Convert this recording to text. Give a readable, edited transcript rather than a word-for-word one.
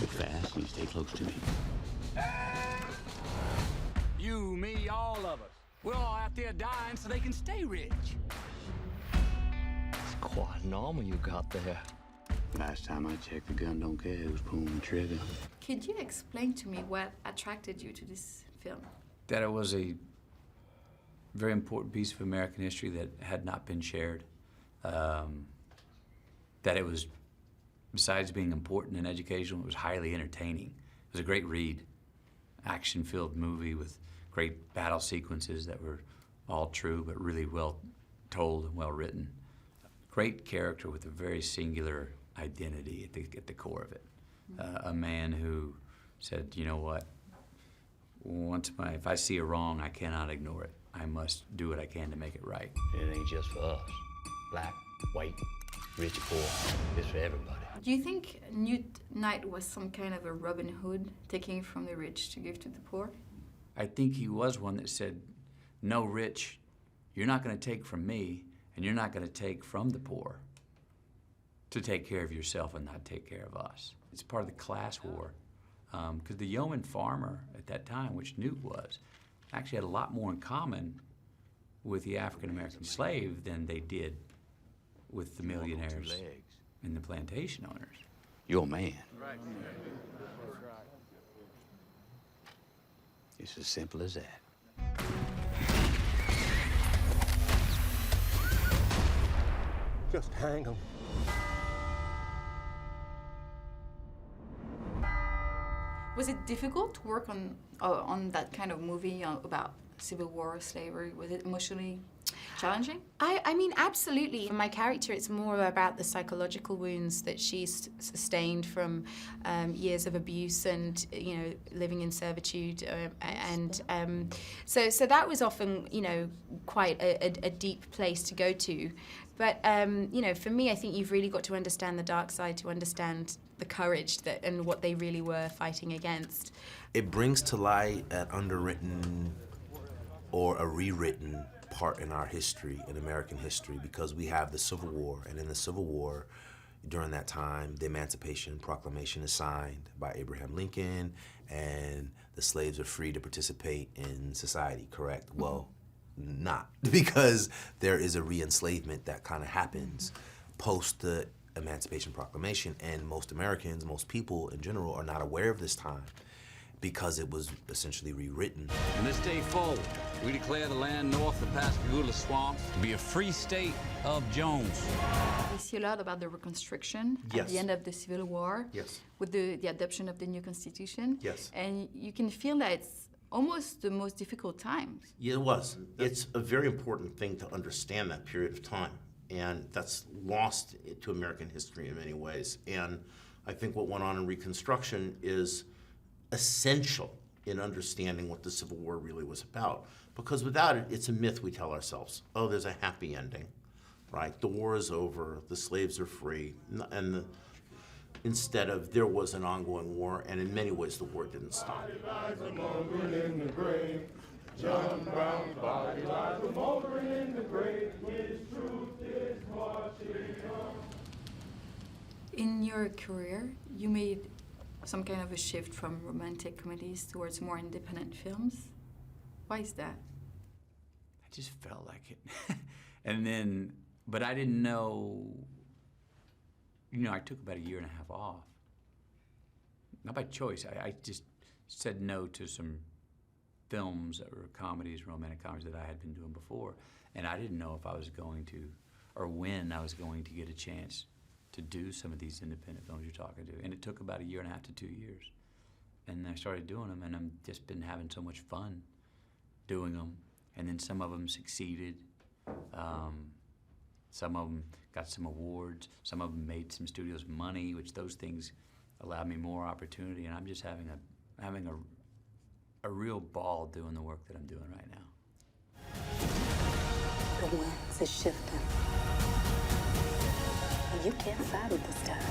Be fast and you stay close to me. You, me, all of us. We're all out there dying so they can stay rich. It's quite normal you got there. Last time I checked, the gun don't care who's pulling the trigger. Could you explain to me what attracted you to this film? That it was a very important piece of American history that had not been shared. That it was, besides being important and educational, it was highly entertaining. It was a great read, action-filled movie with great battle sequences that were all true, but really well told and well written. Great character with a very singular identity at the core of it. A man who said, you know what, if I see a wrong, I cannot ignore it. I must do what I can to make it right. It ain't just for us. Black, white, rich, poor. It's for everybody. Do you think Newt Knight was some kind of a Robin Hood, taking from the rich to give to the poor? I think he was one that said, no, rich, you're not going to take from me, and you're not going to take from the poor to take care of yourself and not take care of us. It's part of the class war. Because the yeoman farmer at that time, which Newt was, actually had a lot more in common with the African-American slave than they did with the millionaires and the plantation owners. You're a man. Right. It's as simple as that. Just hang him. Was it difficult to work on that kind of movie about Civil War, slavery? Was it emotionally challenging? I mean, absolutely. For my character, it's more about the psychological wounds that she's sustained from years of abuse and, you know, living in servitude. So that was often, you know, quite a deep place to go to. But, you know, for me, I think you've really got to understand the dark side to understand the courage and what they really were fighting against. It brings to light an underwritten or a rewritten part in our history, in American history, because we have the Civil War, and in the Civil War, during that time, the Emancipation Proclamation is signed by Abraham Lincoln, and the slaves are free to participate in society, correct? Mm-hmm. Well, not, because there is a re-enslavement that kind of happens post the Emancipation Proclamation, and most Americans, most people in general, are not aware of this time because it was essentially rewritten. From this day forward, we declare the land north of the Pascagoula Swamp to be a free state of Jones. We see a lot about the Reconstruction Yes. at the end of the Civil War, Yes. with the adoption of the new Constitution. Yes. And you can feel that it's almost the most difficult times. Yeah, it was. It's a very important thing to understand that period of time, and that's lost to American history in many ways. And I think what went on in Reconstruction is essential in understanding what the Civil War really was about. Because without it, it's a myth we tell ourselves. Oh, there's a happy ending, right? The war is over, the slaves are free, and instead of there was an ongoing war, and in many ways the war didn't stop. John Brown's body lies a moldering in the grave. His truth is marching on. In your career, you made some kind of a shift from romantic comedies towards more independent films. Why is that? I just felt like it. And then, but I didn't know, you know, I took about 1.5 years off. Not by choice, I just said no to some films that were comedies, romantic comedies that I had been doing before. And I didn't know if I was going to, or when I was going to get a chance to do some of these independent films you're talking to. And it took about 1.5 years to 2 years. And I started doing them, and I've just been having so much fun doing them. And then some of them succeeded. Some of them got some awards. Some of them made some studios money, which those things allowed me more opportunity. And I'm just having a real ball doing the work that I'm doing right now. The winds are shifting. You can't fight it this time.